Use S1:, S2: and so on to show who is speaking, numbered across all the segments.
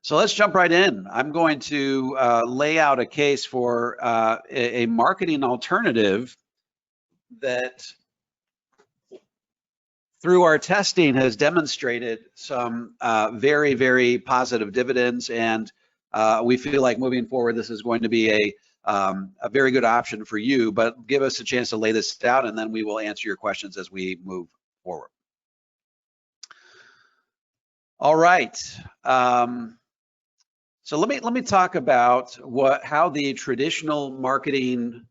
S1: So let's jump right in. I'm going to lay out a case for a marketing alternative that through our testing has demonstrated some very, very positive dividends, and we feel like moving forward this is going to be a very good option for you. But give us a chance to lay this out, and then we will answer your questions as we move forward. All right. So let me talk about how the traditional marketing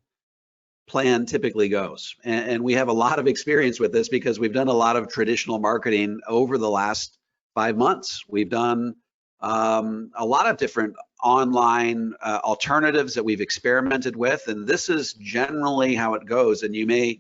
S1: plan typically goes. And we have a lot of experience with this because we've done a lot of traditional marketing over the last 5 months. We've done a lot of different online alternatives that we've experimented with, and this is generally how it goes. And you may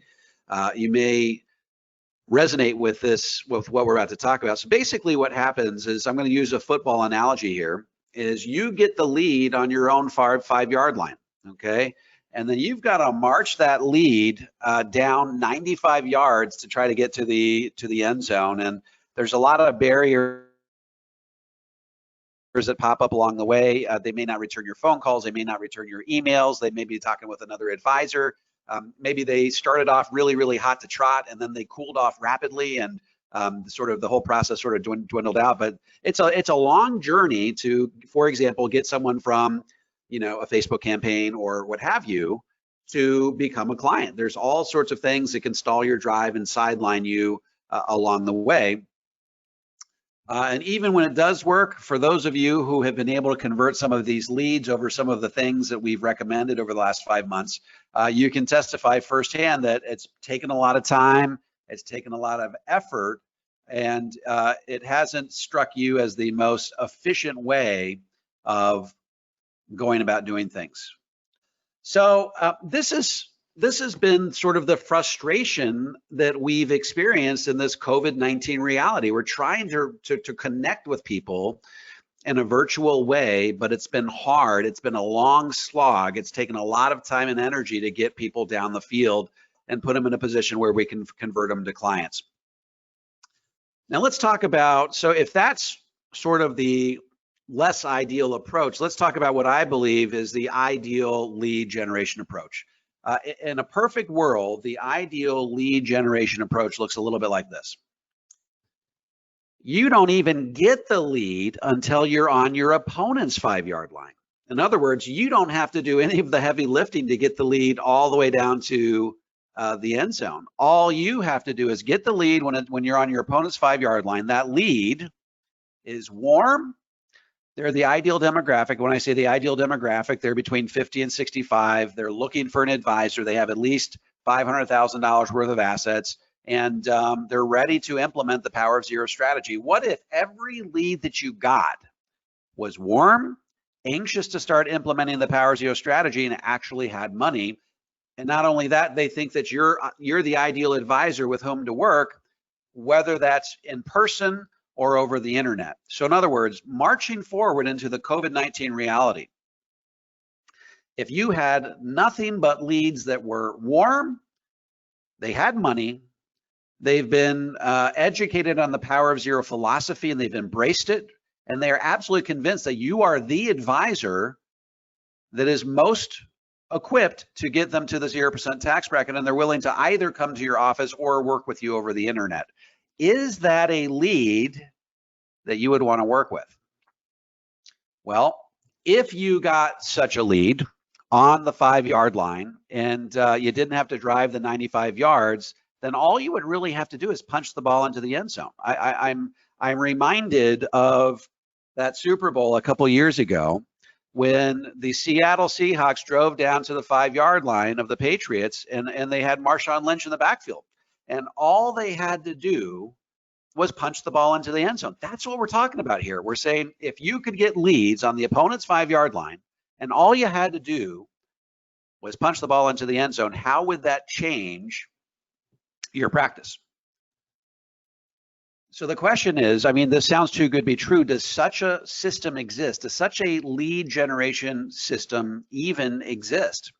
S1: resonate with this, with what we're about to talk about. So basically what happens is, I'm going to use a football analogy here, is you get the lead on your own 5-yard line, okay? And then you've got to march that lead down 95 yards to try to get to the end zone. And there's a lot of barriers that pop up along the way. They may not return your phone calls. They may not return your emails. They may be talking with another advisor. Maybe they started off really, really hot to trot, and then they cooled off rapidly, and sort of the whole process sort of dwindled out. But it's a long journey to, for example, get someone from, you know, a Facebook campaign or what have you to become a client. There's all sorts of things that can stall your drive and sideline you along the way. And even when it does work, for those of you who have been able to convert some of these leads over some of the things that we've recommended over the last 5 months, you can testify firsthand that it's taken a lot of time, it's taken a lot of effort, and it hasn't struck you as the most efficient way of going about doing things. So this has been sort of the frustration that we've experienced in this COVID-19 reality. We're trying to connect with people in a virtual way, but it's been hard. It's been a long slog. It's taken a lot of time and energy to get people down the field and put them in a position where we can convert them to clients. Now let's talk about, so if that's sort of the less ideal approach, let's talk about what I believe is the ideal lead generation approach. In a perfect world, the ideal lead generation approach looks a little bit like this. You don't even get the lead until you're on your opponent's 5-yard line. In other words, you don't have to do any of the heavy lifting to get the lead all the way down to the end zone. All you have to do is get the lead when you're on your opponent's 5-yard line. That lead is warm. They're the ideal demographic. When I say the ideal demographic, they're between 50 and 65. They're looking for an advisor. They have at least $500,000 worth of assets, and they're ready to implement the Power of Zero strategy. What if every lead that you got was warm, anxious to start implementing the Power of Zero strategy, and actually had money? And not only that, they think that you're the ideal advisor with whom to work, whether that's in person or over the internet. So in other words, marching forward into the COVID-19 reality, if you had nothing but leads that were warm, they had money, they've been educated on the Power of Zero philosophy, and they've embraced it, and they are absolutely convinced that you are the advisor that is most equipped to get them to the 0% tax bracket, and they're willing to either come to your office or work with you over the internet. Is that a lead that you would want to work with? Well, if you got such a lead on the 5-yard line and you didn't have to drive the 95 yards, then all you would really have to do is punch the ball into the end zone. I'm reminded of that Super Bowl a couple years ago when the Seattle Seahawks drove down to the 5-yard line of the Patriots, and they had Marshawn Lynch in the backfield. And all they had to do was punch the ball into the end zone. That's what we're talking about here. We're saying if you could get leads on the opponent's 5-yard line and all you had to do was punch the ball into the end zone, how would that change your practice? So the question is, I mean, this sounds too good to be true. Does such a system exist? Does such a lead generation system even exist?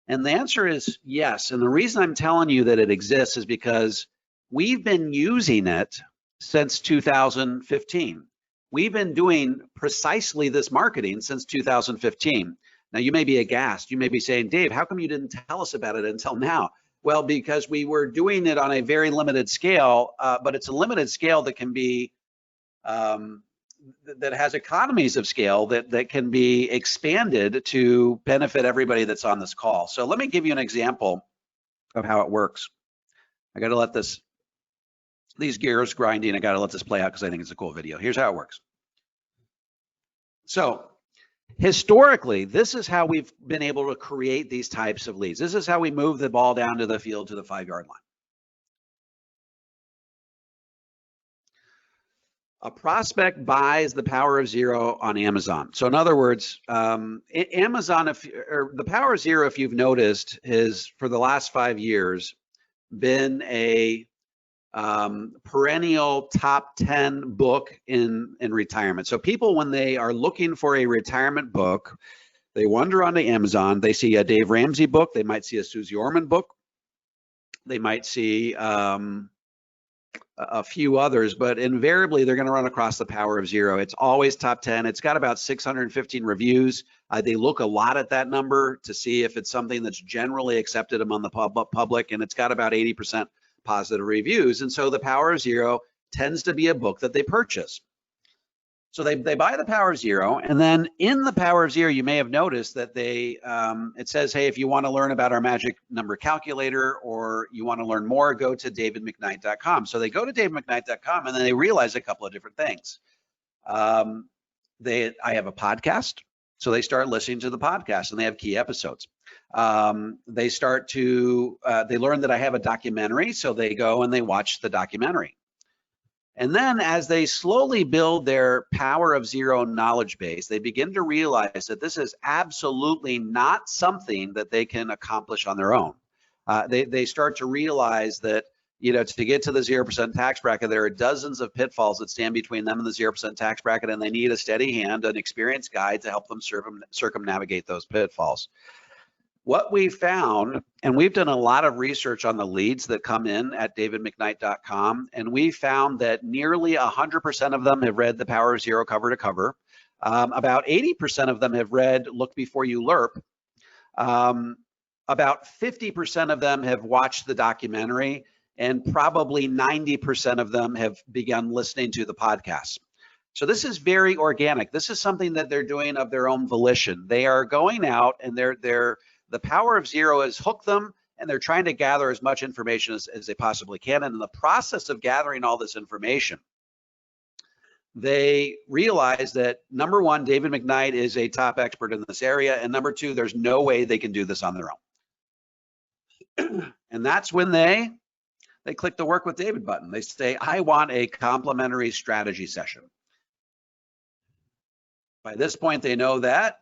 S1: And the answer is yes. And the reason I'm telling you that it exists is because we've been using it since 2015. We've been doing precisely this marketing since 2015. Now, you may be aghast. You may be saying, Dave, how come you didn't tell us about it until now? Well, because we were doing it on a very limited scale, but it's a limited scale that can be, that has economies of scale that can be expanded to benefit everybody that's on this call. So let me give you an example of how it works. I got to let these gears grinding, I got to let this play out because I think it's a cool video. Here's how it works. So historically, this is how we've been able to create these types of leads. This is how we move the ball down to the field to the 5-yard line. A prospect buys the Power of Zero on Amazon. So in other words, Amazon, the Power of Zero, if you've noticed, has for the last 5 years been a perennial top 10 book in retirement. So people, when they are looking for a retirement book, they wander onto Amazon, they see a Dave Ramsey book, they might see a Susie Orman book, they might see a few others, but invariably they're going to run across the Power of Zero. It's always top 10. It's got about 615 reviews. They look a lot at that number to see if it's something that's generally accepted among the public, and it's got about 80% positive reviews. And so the Power of Zero tends to be a book that they purchase. So they buy the Power of Zero, and then in the Power of Zero, you may have noticed that it says, hey, if you want to learn about our magic number calculator or you want to learn more, go to davidmcknight.com. So they go to davidmcknight.com, and then they realize a couple of different things. I have a podcast, so they start listening to the podcast, and they have key episodes. They learn that I have a documentary, so they go and they watch the documentary. And then as they slowly build their Power of Zero knowledge base, they begin to realize that this is absolutely not something that they can accomplish on their own. They start to realize that, to get to the 0% tax bracket, there are dozens of pitfalls that stand between them and the 0% tax bracket, and they need a steady hand, an experienced guide to help them circumnavigate those pitfalls. What we found, and we've done a lot of research on the leads that come in at davidmcknight.com, and we found that nearly 100% of them have read the Power of Zero cover to cover. About 80% of them have read Look Before You LERP. About 50% of them have watched the documentary, and probably 90% of them have begun listening to the podcast. So this is very organic. This is something that they're doing of their own volition. They are going out, and the Power of Zero has hooked them, and they're trying to gather as much information as they possibly can. And in the process of gathering all this information, they realize that, number one, David Mcknight is a top expert in this area, and number two, there's no way they can do this on their own. And that's when they click the Work with David button. They say, I want a complimentary strategy session. By this point, they know that,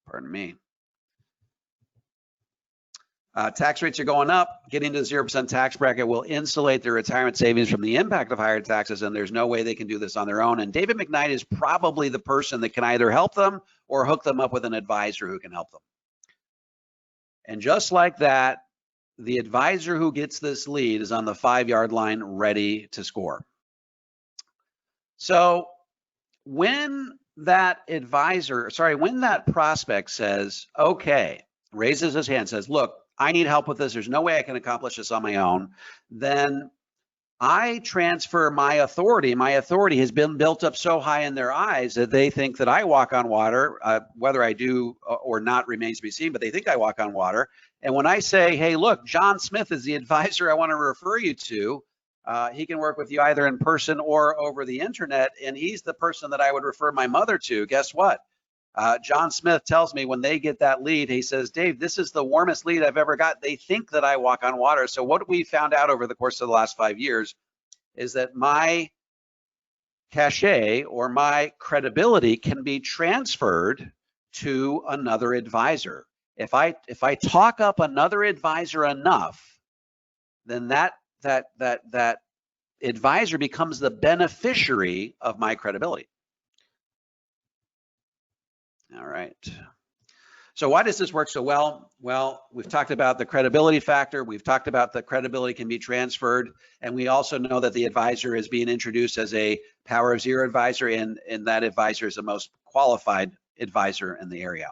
S1: pardon me, tax rates are going up. Getting to the 0% tax bracket will insulate their retirement savings from the impact of higher taxes, and there's no way they can do this on their own. And David Mcknight is probably the person that can either help them or hook them up with an advisor who can help them. And just like that, the advisor who gets this lead is on the 5-yard line ready to score. So when that prospect says, okay, raises his hand, says, look, I need help with this, there's no way I can accomplish this on my own, then I transfer my authority. My authority has been built up so high in their eyes that they think that I walk on water. Whether I do or not remains to be seen, but they think I walk on water. And when I say, hey, look, John Smith is the advisor I want to refer you to, he can work with you either in person or over the internet, and he's the person that I would refer my mother to. Guess what? John Smith tells me when they get that lead, he says, Dave, this is the warmest lead I've ever got. They think that I walk on water. So what we found out over the course of the last 5 years is that my cachet or my credibility can be transferred to another advisor. If I talk up another advisor enough, then that advisor becomes the beneficiary of my credibility. All right. So why does this work so well? Well, we've talked about the credibility factor. We've talked about the credibility can be transferred. And we also know that the advisor is being introduced as a Power of Zero advisor, and that advisor is the most qualified advisor in the area.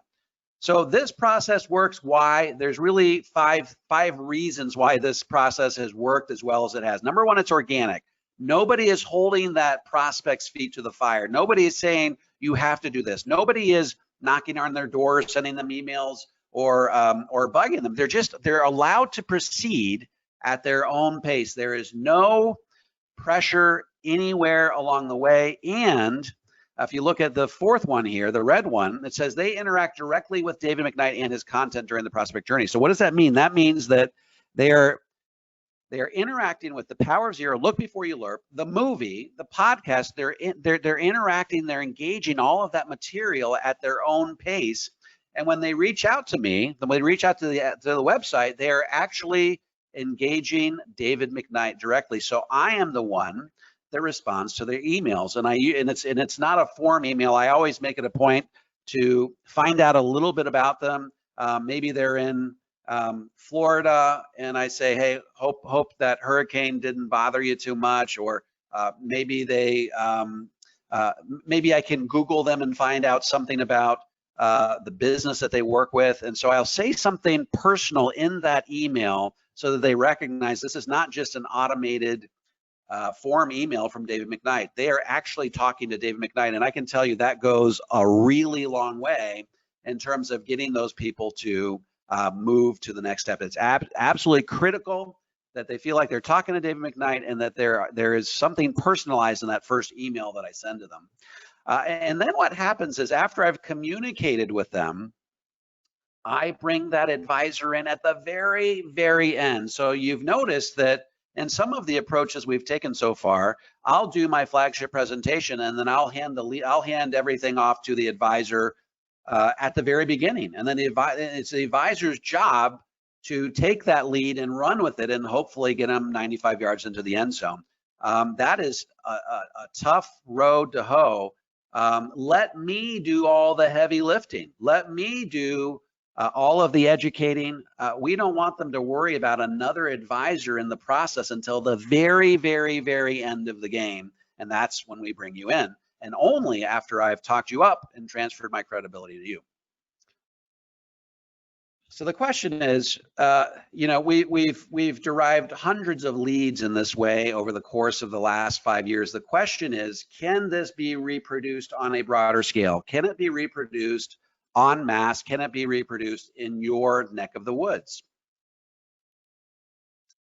S1: So this process works. Why? There's really five reasons why this process has worked as well as it has. Number one, it's organic. Nobody is holding that prospect's feet to the fire. Nobody is saying you have to do this. Nobody is knocking on their doors, sending them emails, or bugging them. They're allowed to proceed at their own pace. There is no pressure anywhere along the way. And if you look at the fourth one here, the red one, it says they interact directly with David Mcknight and his content during the prospect journey. So what does that mean? That means that they are interacting with the Power of Zero, Look Before You Lerp, the movie, the podcast. They're interacting, they're engaging all of that material at their own pace. And when they reach out to me, when they reach out to the website, they're actually engaging David Mcknight directly. So I am the one that responds to their emails, and it's not a form email. I always make it a point to find out a little bit about them. Maybe they're in Florida, and I say, hey, hope that hurricane didn't bother you too much, or maybe maybe I can Google them and find out something about the business that they work with. And so I'll say something personal in that email so that they recognize this is not just an automated form email from David Mcknight. They are actually talking to David Mcknight, and I can tell you that goes a really long way in terms of getting those people to move to the next step. It's absolutely critical that they feel like they're talking to David Mcknight, and that there is something personalized in that first email that I send to them. And then what happens is, after I've communicated with them, I bring that advisor in at the very, very end. So you've noticed that in some of the approaches we've taken so far, I'll do my flagship presentation, and then I'll hand everything off to the advisor at the very beginning. And then it's the advisor's job to take that lead and run with it, and hopefully get them 95 yards into the end zone. That is a tough road to hoe. Let me do all the heavy lifting. Let me do all of the educating. We don't want them to worry about another advisor in the process until the very, very, very end of the game. And that's when we bring you in, and only after I've talked you up and transferred my credibility to you. So the question is, we've derived hundreds of leads in this way over the course of the last 5 years. The question is, can this be reproduced on a broader scale? Can it be reproduced en masse? Can it be reproduced in your neck of the woods?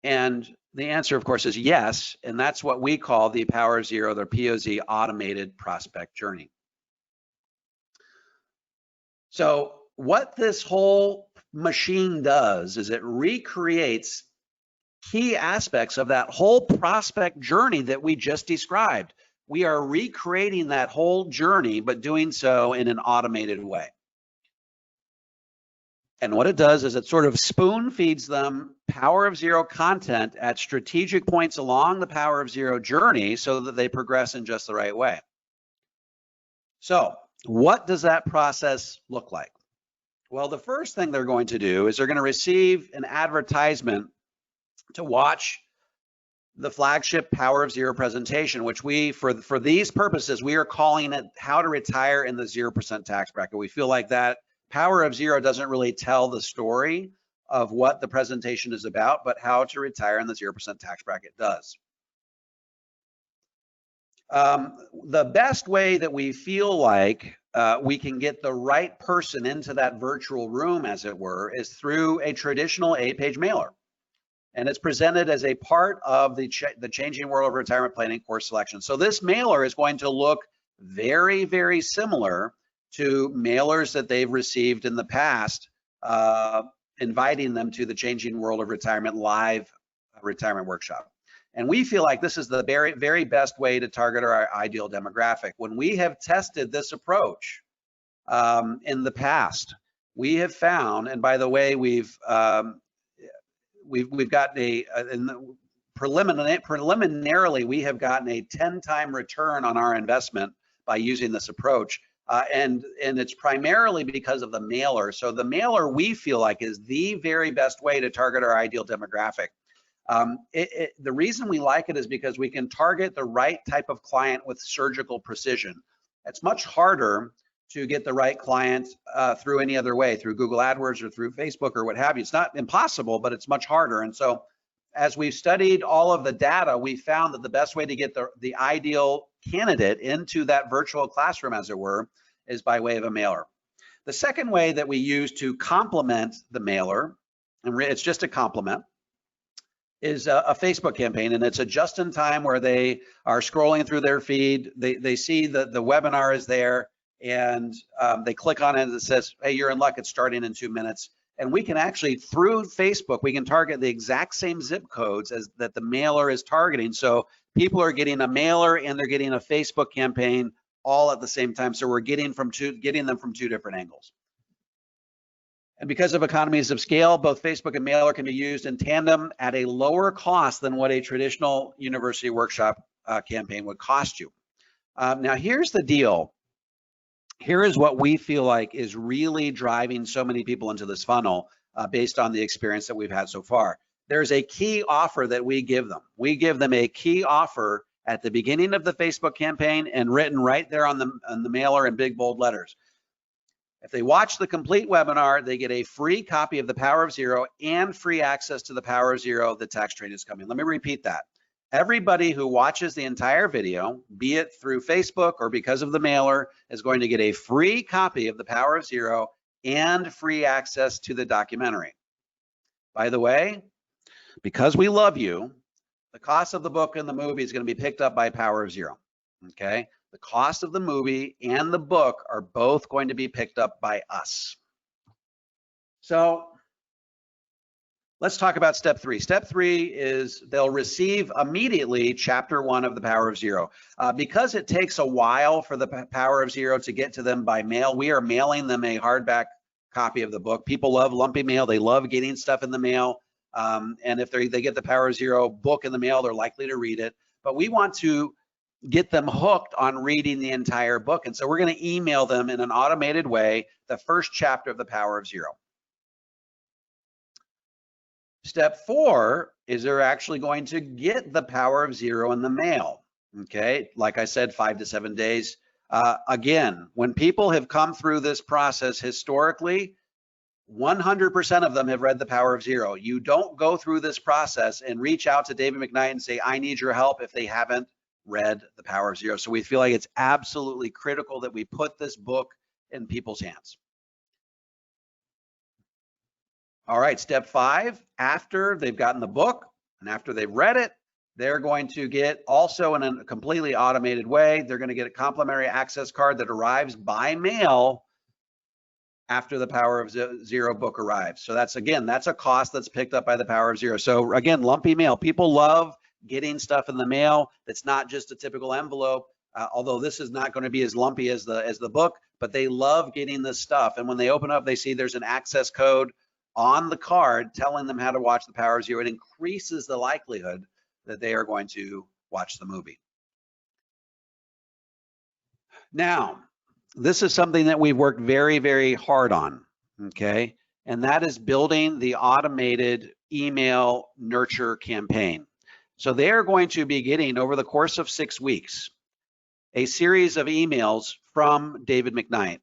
S1: And the answer, of course, is yes. And that's what we call the Power of Zero, the POZ automated prospect journey. So what this whole machine does is it recreates key aspects of that whole prospect journey that we just described. We are recreating that whole journey, but doing so in an automated way. And what it does is it sort of spoon feeds them Power of Zero content at strategic points along the Power of Zero journey so that they progress in just the right way. So what does that process look like? Well, the first thing they're going to do is they're going to receive an advertisement to watch the flagship Power of Zero presentation, which we, for these purposes, we are calling it How to Retire in the 0% Tax Bracket. We feel like that Power of Zero doesn't really tell the story of what the presentation is about, but How to Retire in the 0% Tax Bracket does. The best way that we feel like we can get the right person into that virtual room, as it were, is through a traditional 8-page mailer. And it's presented as a part of the Changing World of Retirement Planning course selection. So this mailer is going to look very, very similar to mailers that they've received in the past, inviting them to the Changing World of Retirement live retirement workshop. And we feel like this is the very, very best way to target our ideal demographic. When we have tested this approach in the past, we have found, and by the way, we've gotten preliminarily, we have gotten a 10-time return on our investment by using this approach. and it's primarily because of the mailer. So the mailer, we feel like, is the very best way to target our ideal demographic. The reason we like it is because we can target the right type of client with surgical precision. It's much harder to get the right client through any other way, through Google AdWords or through Facebook or what have you. It's not impossible, but it's much harder. And so as we've studied all of the data, we found that the best way to get the ideal candidate into that virtual classroom, as it were, is by way of a mailer. The second way that we use to complement the mailer, and it's just a complement, is a Facebook campaign, and it's a just-in-time where they are scrolling through their feed, they see that the webinar is there, and they click on it and it says, hey, you're in luck, it's starting in 2 minutes. And we can actually, through Facebook, we can target the exact same zip codes as that the mailer is targeting. So people are getting a mailer and they're getting a Facebook campaign all at the same time. So we're getting them from two different angles. And because of economies of scale, both Facebook and mailer can be used in tandem at a lower cost than what a traditional university workshop campaign would cost you. Now, here's the deal. Here is what we feel like is really driving so many people into this funnel based on the experience that we've had so far. There's a key offer that we give them. We give them a key offer at the beginning of the Facebook campaign and written right there on the mailer in big bold letters. If they watch the complete webinar, they get a free copy of The Power of Zero and free access to The Power of Zero, the tax train is coming. Let me repeat that. Everybody who watches the entire video, be it through Facebook or because of the mailer, is going to get a free copy of The Power of Zero and free access to the documentary. By the way, because we love you, the cost of the book and the movie is going to be picked up by Power of Zero, okay? The cost of the movie and the book are both going to be picked up by us. So let's talk about step 3. Step 3 is they'll receive immediately chapter 1 of The Power of Zero. Because it takes a while for The Power of Zero to get to them by mail, we are mailing them a hardback copy of the book. People love lumpy mail. They love getting stuff in the mail. And if they get The Power of Zero book in the mail, they're likely to read it. But we want to get them hooked on reading the entire book. And so we're going to email them in an automated way the first chapter of The Power of Zero. Step 4 is they're actually going to get The Power of Zero in the mail. Okay, like I said, 5 to 7 days. Again, when people have come through this process historically, 100% of them have read The Power of Zero. You don't go through this process and reach out to David Mcknight and say, I need your help, if they haven't read The Power of Zero. So we feel like it's absolutely critical that we put this book in people's hands. All right, step 5, after they've gotten the book and after they've read it, they're going to get, also in a completely automated way, they're going to get a complimentary access card that arrives by mail after The Power of Zero book arrives. So that's, again, that's a cost that's picked up by The Power of Zero. So again, lumpy mail. People love getting stuff in the mail that's not just a typical envelope, although this is not going to be as lumpy as the book, but they love getting this stuff. And when they open up, they see there's an access code on the card telling them how to watch The Power of Zero. It increases the likelihood that they are going to watch the movie. Now, this is something that we've worked very, very hard on, okay? And that is building the automated email nurture campaign. So they are going to be getting, over the course of 6 weeks, a series of emails from David Mcknight.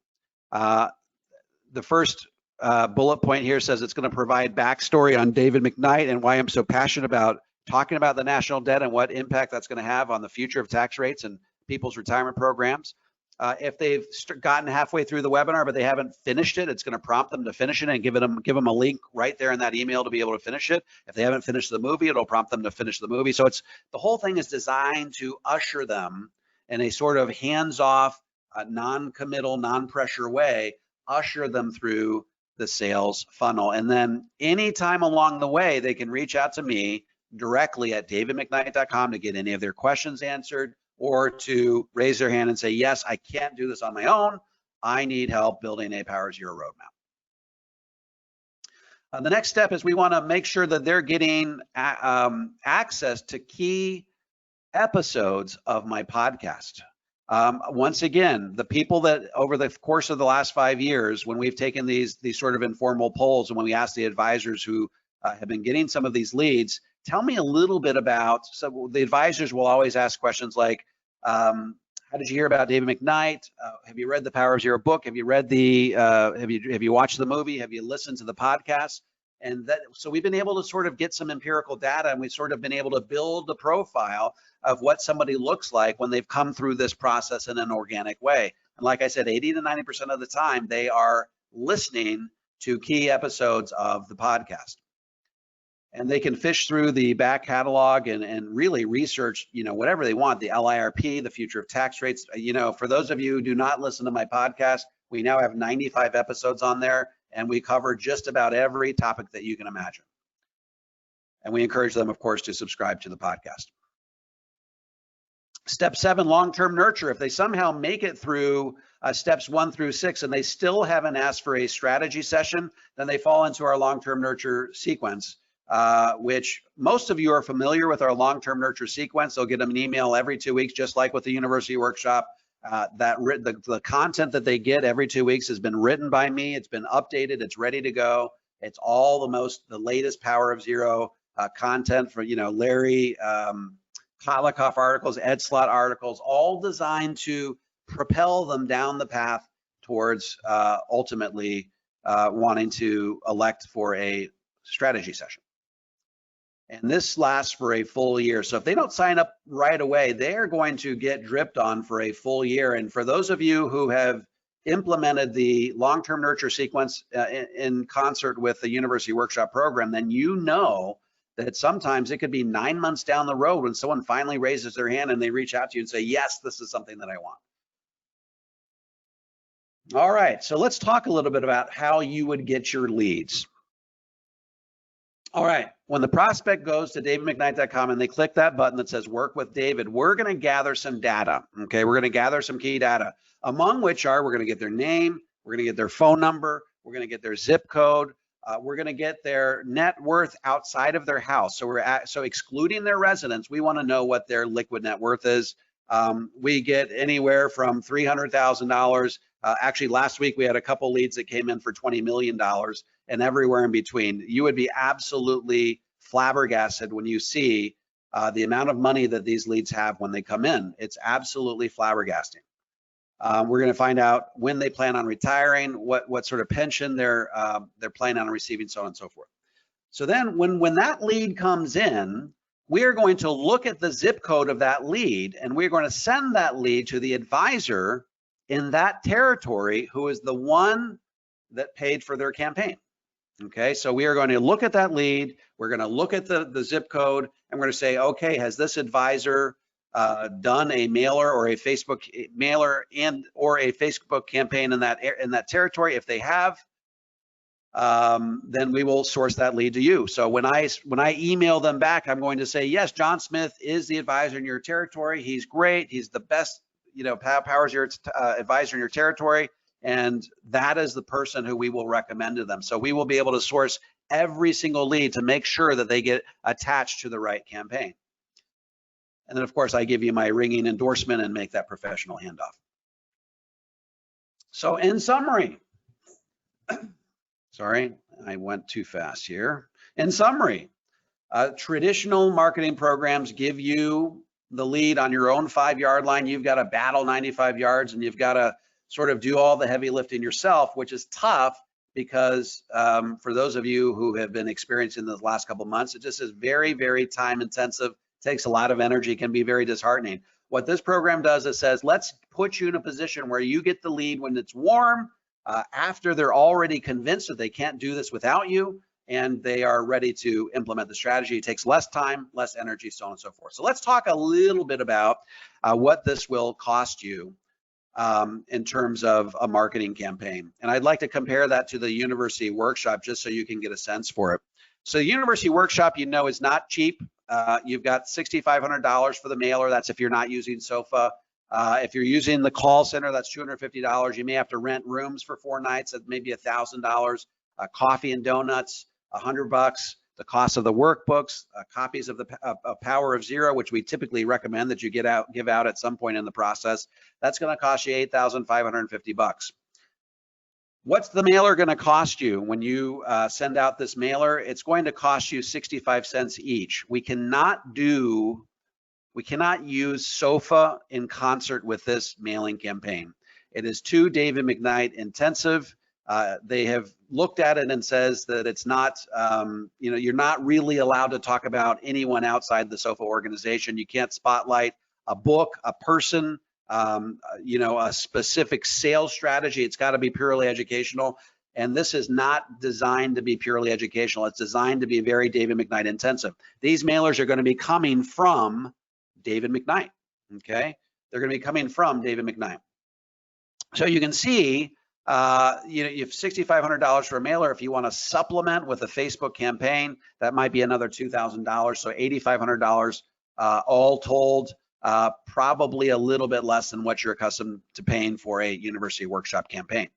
S1: The first bullet point here says it's going to provide backstory on David Mcknight and why I'm so passionate about talking about the national debt and what impact that's going to have on the future of tax rates and people's retirement programs. If they've gotten halfway through the webinar but they haven't finished it, it's going to prompt them to finish it and give them a link right there in that email to be able to finish it. If they haven't finished the movie, it'll prompt them to finish the movie. So the whole thing is designed to usher them in a sort of hands-off, non-committal, non-pressure way, usher them through the sales funnel. And then anytime along the way, they can reach out to me directly at davidmcknight.com to get any of their questions answered, or to raise their hand and say, yes, I can't do this on my own. I need help building a Power Zero roadmap. The next step is we want to make sure that they're getting access to key episodes of my podcast. Once again, the people that over the course of the last 5 years, when we've taken these sort of informal polls, and when we ask the advisors who have been getting some of these leads, tell me a little bit about, so the advisors will always ask questions like, how did you hear about David Mcknight? Have you read the Power of Zero book? Have you read the, have you watched the movie? Have you listened to the podcast? And that, so we've been able to sort of get some empirical data, and we've sort of been able to build the profile of what somebody looks like when they've come through this process in an organic way. And like I said, 80 to 90% of the time, they are listening to key episodes of the podcast. And they can fish through the back catalog and really research, whatever they want, the LIRP, the future of tax rates. For those of you who do not listen to my podcast, we now have 95 episodes on there, and we cover just about every topic that you can imagine. And we encourage them, of course, to subscribe to the podcast. Step 7, long-term nurture. If they somehow make it through steps 1 through 6 and they still haven't asked for a strategy session, then they fall into our long-term nurture sequence, which most of you are familiar with our long-term nurture sequence. They'll get them an email every 2 weeks, just like with the university workshop. The content that they get every 2 weeks has been written by me. It's been updated. It's ready to go. It's all the latest Power of Zero content for, Larry Kotlikoff articles, Ed Slott articles, all designed to propel them down the path towards ultimately wanting to elect for a strategy session. And this lasts for a full year. So if they don't sign up right away, they're going to get dripped on for a full year. And for those of you who have implemented the long-term nurture sequence in concert with the university workshop program, then you know that sometimes it could be 9 months down the road when someone finally raises their hand and they reach out to you and say, yes, this is something that I want. All right, so let's talk a little bit about how you would get your leads. All right, when the prospect goes to davidmcknight.com and they click that button that says work with David, we're going to gather some data. Okay, we're going to gather some key data, among which are we're going to get their name, we're going to get their phone number, we're going to get their zip code, we're going to get their net worth outside of their house. So excluding their residence, we want to know what their liquid net worth is. We get anywhere from $300,000. Actually, last week we had a couple leads that came in for $20 million, and everywhere in between. You would be absolutely flabbergasted when you see the amount of money that these leads have when they come in. It's absolutely flabbergasting. We're going to find out when they plan on retiring, what sort of pension they're planning on receiving, so on and so forth. So then when that lead comes in, we are going to look at the zip code of that lead, and we're going to send that lead to the advisor in that territory who is the one that paid for their campaign. Okay, so we are going to look at that lead, we're going to look at the zip code, and we're going to say, okay, has this advisor done a mailer or a Facebook mailer or a Facebook campaign in that territory? If they have, then we will source that lead to you. So when I email them back, I'm going to say, yes, John Smith is the advisor in your territory. He's great. He's the best, Power Zero advisor in your territory. And that is the person who we will recommend to them. So we will be able to source every single lead to make sure that they get attached to the right campaign. And then, of course, I give you my ringing endorsement and make that professional handoff. So in summary, sorry, I went too fast here. In summary, traditional marketing programs give you the lead on your own 5-yard line. You've got to battle 95 yards, and you've got to sort of do all the heavy lifting yourself, which is tough because for those of you who have been experiencing the last couple of months, it just is very, very time intensive, takes a lot of energy, can be very disheartening. What this program does is says, let's put you in a position where you get the lead when it's warm, after they're already convinced that they can't do this without you, and they are ready to implement the strategy. It takes less time, less energy, so on and so forth. So let's talk a little bit about what this will cost you in terms of a marketing campaign. And I'd like to compare that to the university workshop just so you can get a sense for it. So the university workshop, is not cheap. You've got $6,500 for the mailer. That's if you're not using SOFA. If you're using the call center, that's $250. You may have to rent rooms for 4 nights at maybe $1,000. Coffee and donuts, $100. the cost of the workbooks, copies of the Power of Zero, which we typically recommend that you give out at some point in the process. That's going to cost you $8,550. What's the mailer going to cost you when you send out this mailer? It's going to cost you 65 cents each. We cannot use SOFA in concert with this mailing campaign. It is too David Mcknight intensive. They have looked at it and says that it's not, you're not really allowed to talk about anyone outside the SOFA organization. You can't spotlight a book, a person, a specific sales strategy. It's got to be purely educational. And this is not designed to be purely educational. It's designed to be very David Mcknight intensive. These mailers are going to be coming from David Mcknight, okay? They're going to be coming from David Mcknight. So you can see, you have $6,500 for a mailer. If you want to supplement with a Facebook campaign, that might be another $2,000. So $8,500 all told, probably a little bit less than what you're accustomed to paying for a university workshop campaign.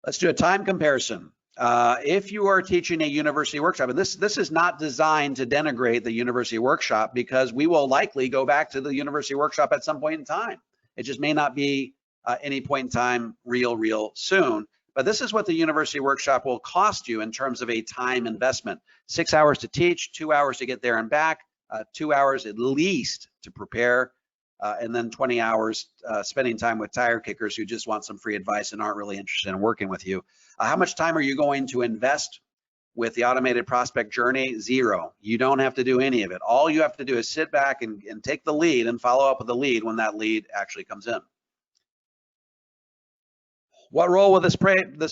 S1: Let's do a time comparison. If you are teaching a university workshop, and this is not designed to denigrate the university workshop, because we will likely go back to the university workshop at some point in time. It just may not be any point in time real soon. But this is what the university workshop will cost you in terms of a time investment. 6 hours to teach, 2 hours to get there and back, 2 hours at least to prepare, and then 20 hours spending time with tire kickers who just want some free advice and aren't really interested in working with you. How much time are you going to invest with the automated prospect journey? 0. You don't have to do any of it. All you have to do is sit back and take the lead and follow up with the lead when that lead actually comes in. What role will this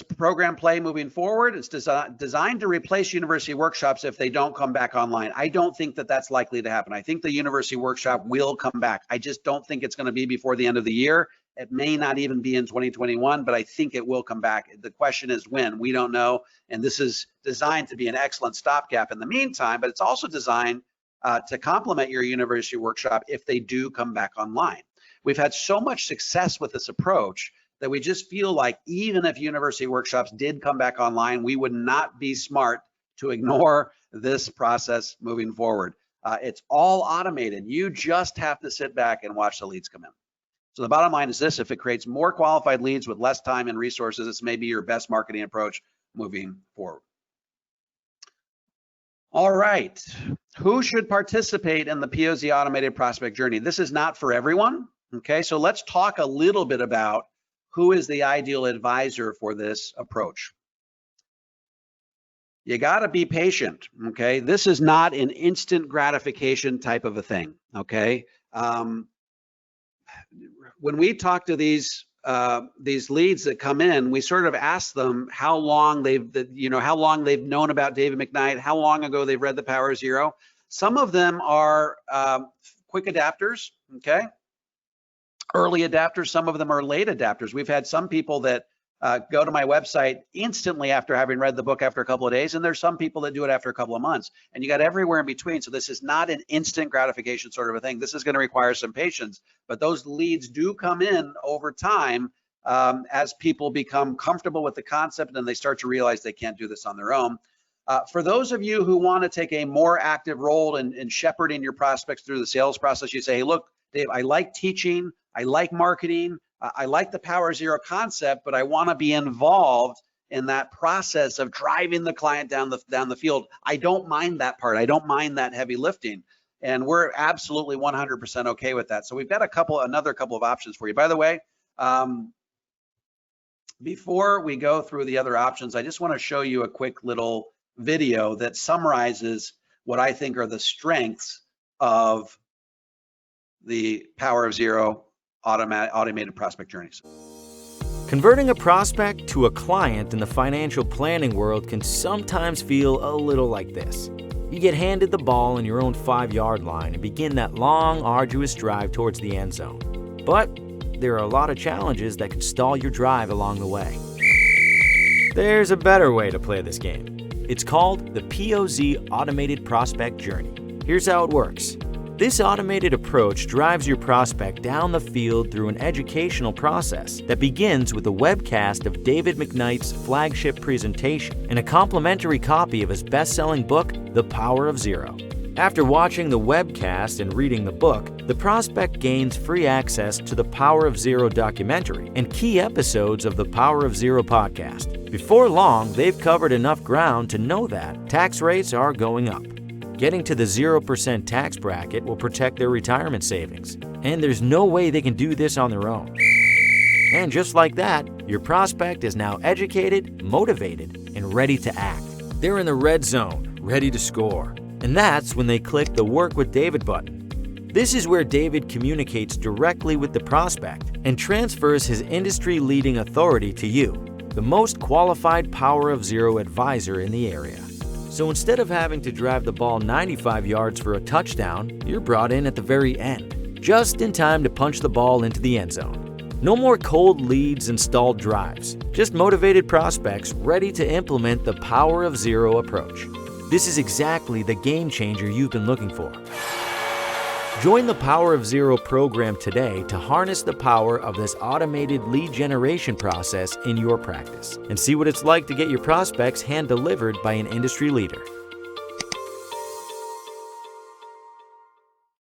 S1: program play moving forward? It's designed to replace university workshops if they don't come back online. I don't think that that's likely to happen. I think the university workshop will come back. I just don't think it's going to be before the end of the year. It may not even be in 2021, but I think it will come back. The question is when. We don't know. And this is designed to be an excellent stopgap in the meantime, but it's also designed to complement your university workshop if they do come back online. We've had so much success with this approach that we just feel like even if university workshops did come back online, we would not be smart to ignore this process moving forward. It's all automated. You just have to sit back and watch the leads come in. So the bottom line is this: if it creates more qualified leads with less time and resources, this may be your best marketing approach moving forward. All right, who should participate in the POZ automated prospect journey? This is not for everyone, okay? So let's talk a little bit about who is the ideal advisor for this approach. You gotta be patient, okay? This is not an instant gratification type of a thing, okay? When we talk to these leads that come in, we sort of ask them how long they've known about David Mcknight, how long ago they've read The Power of Zero. Some of them are quick adapters, okay? Early adapters, some of them are late adapters. We've had some people that go to my website instantly after having read the book after a couple of days, and there's some people that do it after a couple of months, and you got everywhere in between. So this is not an instant gratification sort of a thing. This is going to require some patience, but those leads do come in over time as people become comfortable with the concept and they start to realize they can't do this on their own. For those of you who want to take a more active role in shepherding your prospects through the sales process, you say, hey, look, Dave, I like teaching, I like marketing, I like the Power of Zero concept, but I want to be involved in that process of driving the client down the field. I don't mind that part. I don't mind that heavy lifting. And we're absolutely 100% okay with that. So we've got another couple of options for you. By the way, before we go through the other options, I just want to show you a quick little video that summarizes what I think are the strengths of the Power of Zero automated prospect journeys.
S2: Converting a prospect to a client in the financial planning world can sometimes feel a little like this. You get handed the ball in your own 5-yard line and begin that long, arduous drive towards the end zone. But there are a lot of challenges that could stall your drive along the way. There's a better way to play this game. It's called the POZ automated prospect journey. Here's how it works. This automated approach drives your prospect down the field through an educational process that begins with a webcast of David Mcknight's flagship presentation and a complimentary copy of his best-selling book, The Power of Zero. After watching the webcast and reading the book, the prospect gains free access to the Power of Zero documentary and key episodes of the Power of Zero podcast. Before long, they've covered enough ground to know that tax rates are going up. Getting to the 0% tax bracket will protect their retirement savings, and there's no way they can do this on their own. And just like that, your prospect is now educated, motivated, and ready to act. They're in the red zone, ready to score. And that's when they click the Work with David button. This is where David communicates directly with the prospect and transfers his industry-leading authority to you, the most qualified Power of Zero advisor in the area. So instead of having to drive the ball 95 yards for a touchdown, you're brought in at the very end, just in time to punch the ball into the end zone. No more cold leads and stalled drives, just motivated prospects ready to implement the Power of Zero approach. This is exactly the game changer you've been looking for. Join the Power of Zero program today to harness the power of this automated lead generation process in your practice and see what it's like to get your prospects hand-delivered by an industry leader.